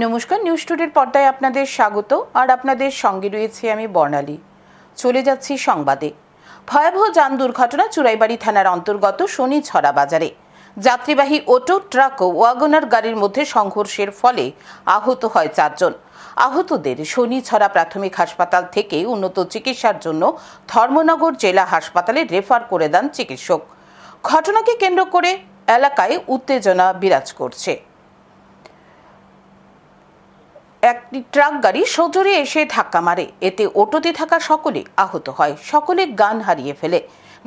নমস্কার, নিউজ টুডের পর্দায় আপনাদের স্বাগত। আর আপনাদের সঙ্গে রয়েছে আমি বর্ণালী। চলে যাচ্ছি সংবাদে। ভয়াবহ যান দুর্ঘটনা চুরাইবাড়ি থানার অন্তর্গত শনিছড়া বাজারে। যাত্রীবাহী অটো, ট্রাক ও ওয়াগনার গাড়ির মধ্যে সংঘর্ষের ফলে আহত হয় 4 জন। আহতদের শনিছড়া প্রাথমিক হাসপাতাল থেকে উন্নত চিকিৎসার জন্য ধর্মনগর জেলা হাসপাতালে রেফার করে দেন চিকিৎসক। ঘটনাকে কেন্দ্র করে এলাকায় উত্তেজনা বিরাজ করছে। একটি ট্রাক গাড়ি সজোরে এসে ধাক্কা মারে, এতে অটোতে থাকা সকলে আহত হয়। সকলে জ্ঞান হারিয়ে ফেলে।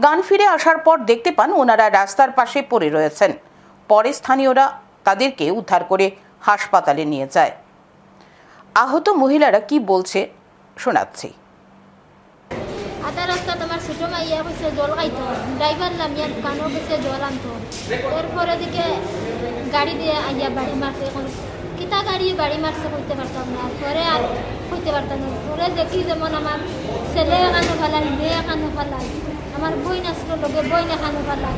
জ্ঞান ফিরে আসার পর দেখতে পান ওনারা রাস্তার পাশে পড়ে রয়েছেন। পরে স্থানীয়রা তাদেরকে উদ্ধার করে হাসপাতালে নিয়ে যায়। আহত মহিলারা কি বলছে শোনাচ্ছি। আধা রাস্তা তোমার ছোট মাইয়া কইছে জল খাইতো, ড্রাইভার নামিয়া দোকানও গেছে জল আনতো। এরপরে দিকে গাড়ি দিয়ে আইয়া বাড়ি মারছে। এখন কিতা গাড়ি বাড়ি মারছে কইতে পারতাম না, পরে আর কইতে পারতাম না। পরে দেখি যেমন আমার ছেলে এখানো ফালাই, মেয়ে এখানো ফালাই, আমার বই নাচলো লগে বই এখানো ফালাই।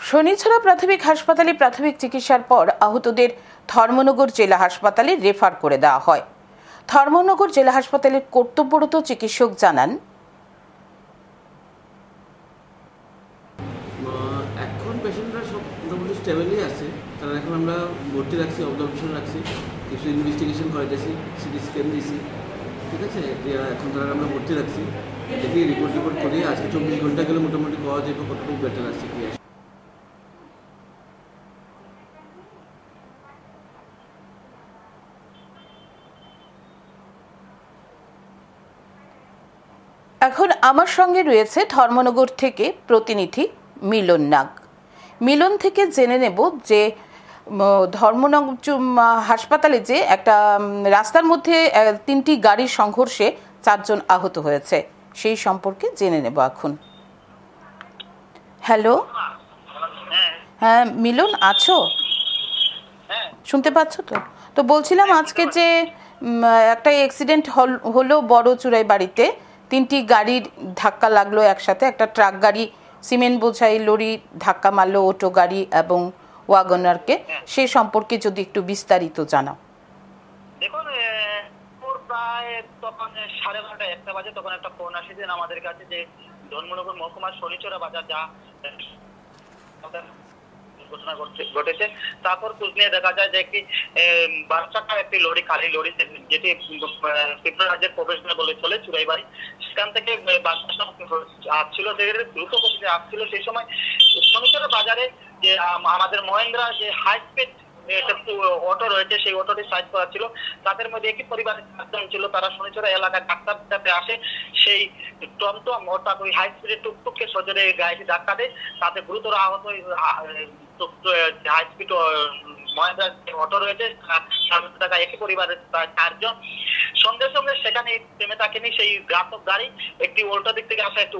শনিছড়া প্রাথমিক হাসপাতালে প্রাথমিক চিকিৎসার পর আহতদের ধর্মনগর জেলা হাসপাতালে রেফার করে দেওয়া হয়। ধর্মনগর জেলা হাসপাতালের কর্তব্যরত চিকিৎসক জানান, এখন পেশেন্টরা সব মোটামুটি স্টেবলই আছে। তারা এখন আমরা ভর্তি রাখছি, অবজারভেশন রাখছি, কিছু ইনভেস্টিগেশন করাইতেছি, সিটি স্ক্যান দিয়েছি, ঠিক আছে। এখন তারা আমরা ভর্তি রাখছি, দেখি রিপোর্ট করি। আজকে 24 ঘন্টা গেলে মোটামুটি পাওয়া যাবে কতটুকু বেটার আছে কি আছে। এখন আমার সঙ্গে রয়েছে ধর্মনগর থেকে প্রতিনিধি মিলন নাগ। মিলন থেকে জেনে নেব যে ধর্মনগর হাসপাতালে যে একটা রাস্তার মধ্যে 3টি গাড়ির সংঘর্ষে 4 জন আহত হয়েছে, সেই সম্পর্কে জেনে নেব এখন। হ্যালো, হ্যাঁ মিলন আছো? শুনতে পাচ্ছ তো? তো বলছিলাম আজকে যে একটা অ্যাক্সিডেন্ট হলো বড় চুরাইবাড়িতে, 3টি গাড়ির ধাক্কা লাগলো একসাথে। একটা ট্রাক গাড়ি, সিমেন্ট বোঝাই লরি ধাক্কা মারলো অটো গাড়ি এবং ওয়াগনারকে। সে সম্পর্কে যদি একটু বিস্তারিত জানাও। দেখুন, প্রায় তখন 12:30 1টা বাজে তখন একটা ফোন আসে যে আমাদের কাছে যে ধর্মনগর মহকুমার শনিছড়া বাজার যা ঘটনা ঘটেছে। তারপর খোঁজ নিয়ে দেখা যায় যে একটি 12 চাকার একটি লরি, খালি লরি, যেটি ত্রিপুরা রাজ্যের প্রবেশদ্বার বলে চলে চুরাইবাড়ি, সেখান থেকে আসছিল, দ্রুত গতিতে আসছিল। সেই সময় শনিছড়া বাজারে যে আমাদের মহেন্দ্রা যে হাই স্পিড অটো রয়েছে, সেই অটোটি সাইড করা ছিল। তাদের মধ্যে একই পরিবারের 4 জন ছিল। তারা শনিছড়া এলাকায় ডাক্তার দেখাতে আসে। সেই টমটম অর্থাৎ ওই হাই স্পিডের টুকটুককে সজোরে গাড়িটি ধাক্কা দেয়। তাতে গুরুতর আহত হাই স্পিড মহেন্দ্রা অটো রয়েছে, একই পরিবারের 4 জন। সঙ্গে সঙ্গে সেখানে থেমে থাকেনি সেই ঘাতক গাড়ি, একটি উল্টো দিক থেকে আসা একটি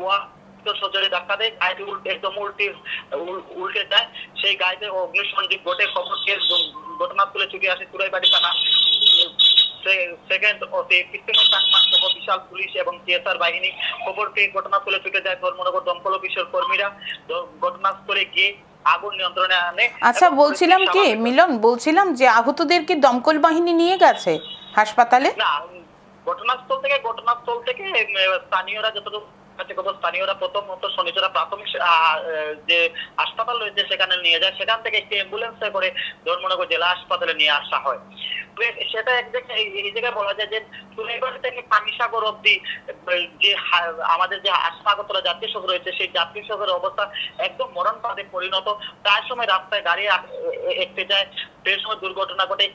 সজোরে ধাক্কা দেয়, গাড়িটি একদম উল্টে যায়। সেই গাড়িতে অগ্নিসংযোগ ঘটে। খবর পেয়ে ঘটনাস্থলে ছুটে আসে চুরাইবাড়ি থানা সেকেন্ড বিশাল পুলিশ এবং সিএসআর বাহিনী। খবর পেয়ে ঘটনাস্থলে ছুটে যায় ধর্মনগর দমকল অফিসের কর্মীরা। ঘটনাস্থলে গিয়ে আগুন নিয়ন্ত্রণে আনে। আচ্ছা, বলছিলাম কি মিলন, বলছিলাম যে আহতদের কি দমকল বাহিনী নিয়ে গেছে হাসপাতালে? না, ঘটনাস্থল থেকে স্থানীয়রা যতটুকু স্থানীয়রা প্রথমত শনিছড়া প্রাথমিক যে হাসপাতাল রয়েছে সেখানে নিয়ে যায়। সেখান থেকে একটি অ্যাম্বুলেন্সে করে ধর্মনগর জেলা হাসপাতালে নিয়ে আসা হয়। সেটা এই জায়গায় বলা যায় যে চুরাইবাড়ি থেকে পানিসাগর অব্দি যে আমাদের যে আগরতলা জাতীয় সড়ক রয়েছে, সেই জাতীয় সড়কের অবস্থা একদম মরণ ফাঁদে পরিণত। প্রায় সময় রাস্তায় গাড়ি একটে যায়, সেই সময় দুর্ঘটনা ঘটে।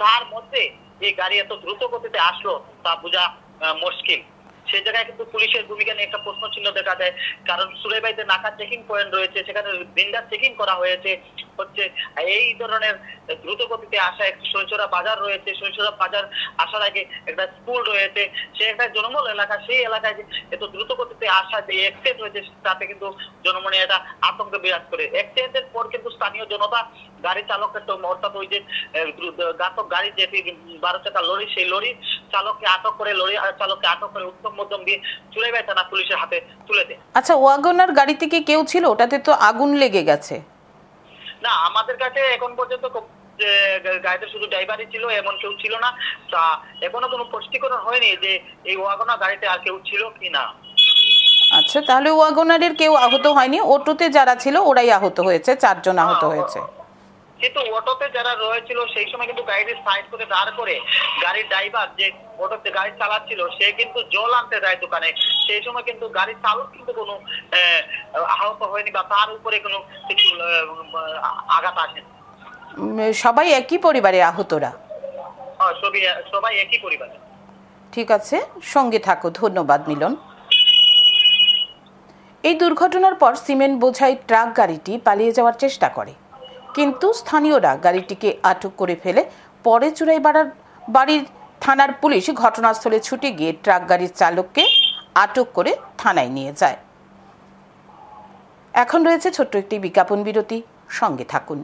তার মধ্যে এই গাড়ি এত দ্রুত গতিতে আসলো তা বোঝা মুশকিল। সেই জায়গায় কিন্তু পুলিশের ভূমিকা নিয়ে একটা প্রশ্ন চিহ্ন দেখা যায়। কারণ চুরাইবাড়িতে নাকা চেকিং পয়েন্ট রয়েছে, সেখানে ভিন্ডার চেকিং করা হয়েছে। এই ধরনের দ্রুত গতিতে আসা একটি শনিছড়া বাজার রয়েছে, শনিছড়া বাজার আসার আগে একটা স্কুল রয়েছে, সে একটা জনবহুল এলাকা। সেই এলাকায় এত দ্রুত গতিতে আসা যে অ্যাক্সিডেন্ট হয়েছে, তাতে কিন্তু জনমনে এটা আতঙ্ক বিরাজ করে। অ্যাক্সিডেন্টের পর কিন্তু স্থানীয় জনতা গাড়ি চালকের অর্থাৎ ওই যে ঘাতক গাড়ি যেটি 12 চাকা লরি, সেই লরি চালককে আটক করে, লরি চালককে আটক করে উত্তম মধ্যম দিয়ে চুরাইবাড়ি থানা পুলিশের হাতে তুলে দেয়। আচ্ছা, ওয়াগনার গাড়িতে কি কেউ ছিল? ওটাতে তো আগুন লেগে গেছে। না, আমাদের কাছে এখন পর্যন্ত গাড়িতে শুধু ড্রাইভারই ছিল, এমন কেউ ছিল না। তা এখনো কোনো পুষ্টিকরণ হয়নি যে এই ওয়াগনার গাড়িতে আর কেউ ছিল কি না। আচ্ছা, তাহলে ওয়াগনারের কেউ আহত হয়নি, অটোতে যারা ছিল ওরাই আহত হয়েছে, 4 জন আহত হয়েছে। কিন্তু অটোতে যারা রয়েছিল সেই সময় কিন্তু গাড়িটি সাইড করে দাঁড় করে গাড়ির ড্রাইভার যে অটোতে গাড়ি চালাচ্ছিল সে কিন্তু জল আনতে যায় দোকানে। সেই সময় কিন্তু গাড়ির চালক কিন্তু কোনো আহত হয়নি বা তার উপরে কোনো কিছু আঘাত আসেনি। সবাই একই পরিবারে আহতরা? সবাই একই পরিবারে। ঠিক আছে, সঙ্গে থাকো। ধন্যবাদ মিলন। এই দুর্ঘটনার পর সিমেন্ট বোঝাই ট্রাক গাড়িটি পালিয়ে যাওয়ার চেষ্টা করে, কিন্তু স্থানীয়রা গাড়িটিকে আটক করে ফেলে। পরে চুরাইবাড়ির থানার পুলিশ ঘটনাস্থলে ছুটে গিয়ে ট্রাক গাড়ির চালককে আটক করে থানায় নিয়ে যায়। এখন রয়েছে ছোট্ট একটি বিজ্ঞাপন বিরতি, সঙ্গে থাকুন।